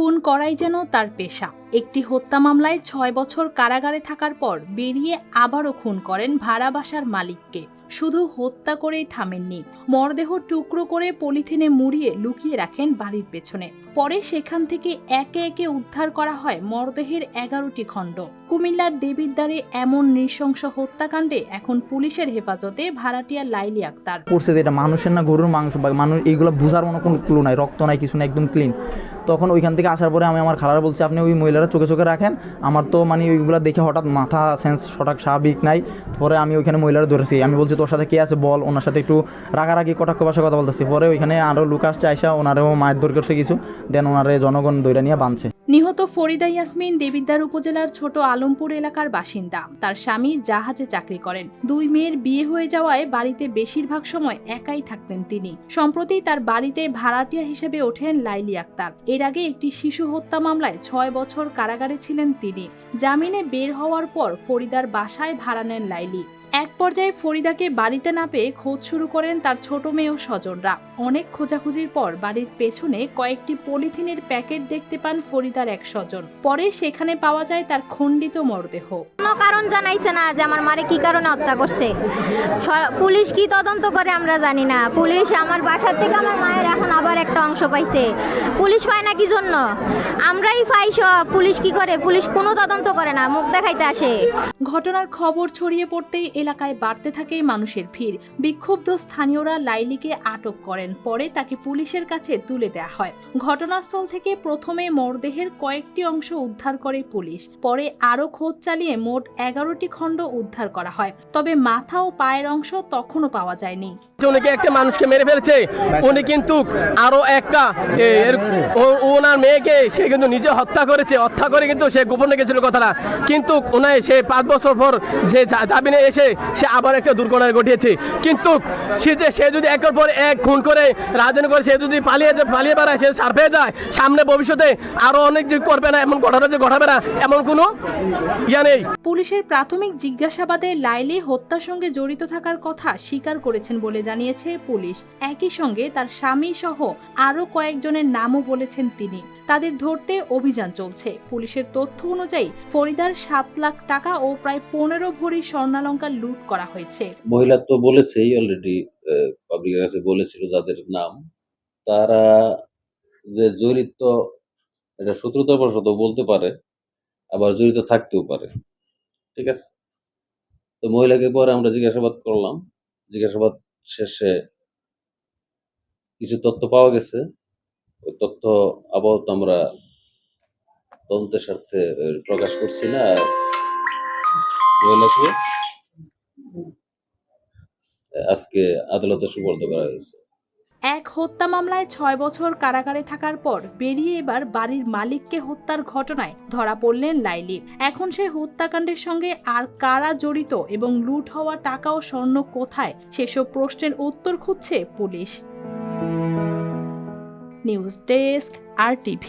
খুন করাই যেন তার পেশা। একটি হত্যা মামলায় ৬ বছর কারাগারে থাকার পর বেরিয়ে আবারও খুন করেন ভাড়া বাসার মালিককে। শুধু হত্যা করেই থামেননি, মরদেহ টুকরো করে পলিথিনে মুড়িয়ে লুকিয়ে রাখেন বাড়ির পেছনে। পরে সেখান থেকে একে একে উদ্ধার করা হয় মরদেহের ১১টি খণ্ড। কুমিল্লার দেবিদ্বারে এমন নৃশংস হত্যাকাণ্ডে এখন পুলিশের হেফাজতে ভাড়াটিয়া লাইলি আক্তার। পড়ছে যে এটা মানুষের না গরুর মাংস বা মানুষ, এইগুলো বোঝার কোনো ক্লু নাই, রক্ত নাই, কিছু না, একদম ক্লিন। তখন ওইখান থেকে আসার পরে আমি আমার খালার বলছি, আপনি ওই মহিলারা চোখে চোখে রাখেন, আমার তো মানে ওইগুলো দেখে হঠাৎ মাথা সেন্স হঠাৎ স্বাভাবিক নাই। পরে আমি ওইখানে মহিলারা ধরেছি, আমি বলছি তোর সাথে কে আছে বল, ওনার সাথে একটু রাগারাগি কটাক্ষ ভাষায় কথা বলতেছি। পরে ওইখানে আরও লোক আসছে, আইসা ওনারেও মায়ের দর করছে কিছু, দেন ওনারে জনগণ দৈরা নিয়ে বাঁধছে। নিহত ফরিদা ইয়াসমিন দেবিদ্বার উপজেলার ছোট আলমপুর এলাকার বাসিন্দা। তার স্বামী জাহাজে চাকরি করেন। ২ মেয়ের বিয়ে হয়ে যাওয়ায় বাড়িতে বেশিরভাগ সময় একাই থাকতেন তিনি। সম্প্রতি তার বাড়িতে ভাড়াটিয়া হিসেবে ওঠেন লাইলি আক্তার। এর আগে একটি শিশু হত্যা মামলায় ৬ বছর কারাগারে ছিলেন তিনি। জামিনে বের হওয়ার পর ফরিদার বাসায় ভাড়া নেন লাইলি। এক পর্যায়ে ফরিদাকে বাড়িতে না পেয়ে খোঁজ শুরু করেন তার ছোট মেয়ে ও স্বজনরা। অনেক খোঁজাখুঁজির পর বাড়ির পেছনে কয়েকটি পলিথিনের প্যাকেট দেখতে পান ফরিদার এক স্বজন। পরে সেখানে পাওয়া যায় তার খণ্ডিত মরদেহ। কোনো কারণ জানাইছে না যে আমার মারে কি কারণে হত্যা করছে। পুলিশ কি তদন্ত করে আমরা জানি না। পুলিশ আমার বাসার থেকে আমার মায়ের এখন আবার একটা অংশ পাইছে। পুলিশ পায় না কি জন্য? আমরাই পাই সব। পুলিশ কি করে? পুলিশ কোনো তদন্ত করে না, মুখ দেখাইতে আসে। ঘটনার খবর ছড়িয়ে পড়তেই এলাকায় বাড়তে থাকে মানুষের ভিড়। বিক্ষুব্ধ স্থানীয়রা লাইলিকে আটক করেন। পরে তাকে পুলিশের কাছে তুলে দেওয়া হয়। ঘটনাস্থল থেকে প্রথমে মরদেহের কয়েকটি অংশ উদ্ধার করে পুলিশ। পরে আরও খোঁজ চালিয়ে মোট ১১টি খণ্ড উদ্ধার করা হয়। তবে মাথা ও পায়ের অংশ তখনও পাওয়া যায়নি। উনি একটা মানুষকে মেরে ফেলছে, উনি কিন্তু আরো একটা ওনার মেয়েকে সে কিন্তু নিজে হত্যা করেছে। হত্যা করে কিন্তু সে গোপন রেখেছিল কথাটা, কিন্তু ওনায় সে ৫ বছর পর সে জামিনে এসে সে আবার একটা দুর্ঘটনা ঘটিয়েছে। কিন্তু সে যদি একের পর এক খুন করে রাজনীতি করে, সে যদি পালিয়ে বেড়ায়, সে সার পেয়ে যায়, সামনে ভবিষ্যতে আরো অনেক যে করবে না, এমন ঘটনা যে ঘটাবে না, এমন কোনো ইয়া নেই। পুলিশের প্রাথমিক জিজ্ঞাসাবাদে লাইলি হত্যার সঙ্গে জড়িত থাকার কথা স্বীকার করেছেন বলে জানিয়েছে পুলিশ। একই সঙ্গে তার স্বামী সহ আরও কয়েকজনের নামও বলেছেন তিনি। তাদের ধরতে অভিযান চলছে। পুলিশের তথ্য অনুযায়ী ফরিদার ৭ লাখ টাকা ও প্রায় ১৫ ভরি স্বর্ণালংকার লুট করা হয়েছে। মহিলা তো বলেছেই অলরেডি, পাবলিকের কাছে বলেছিল যাদের নাম, তারা যে জড়িত এটা শত্রুতাবশত বলতে পারে, আবার জড়িত থাকতেও পারে। ঠিক আছে, তো মহিলাকে পরে আমরা জিজ্ঞাসাবাদ করলাম। জিজ্ঞাসাবাদ শেষে কিছু তথ্য পাওয়া গেছে। ওই তথ্য আপাতত আমরা তদন্তের স্বার্থে প্রকাশ করছি না। মহিলাকে আজকে আদালতে সুপর্দ করা হয়েছে। এক হত্যা মামলায় ৬ বছর কারাগারে থাকার পর বেরিয়ে এবার বাড়ির মালিককে হত্যার ঘটনায় ধরা পড়লেন লাইলি। এখন সে হত্যাকাণ্ডের সঙ্গে আর কারা জড়িত এবং লুট হওয়া টাকা ও স্বর্ণ কোথায়, সেসব প্রশ্নের উত্তর খুঁজছে পুলিশ। News desk, RTV।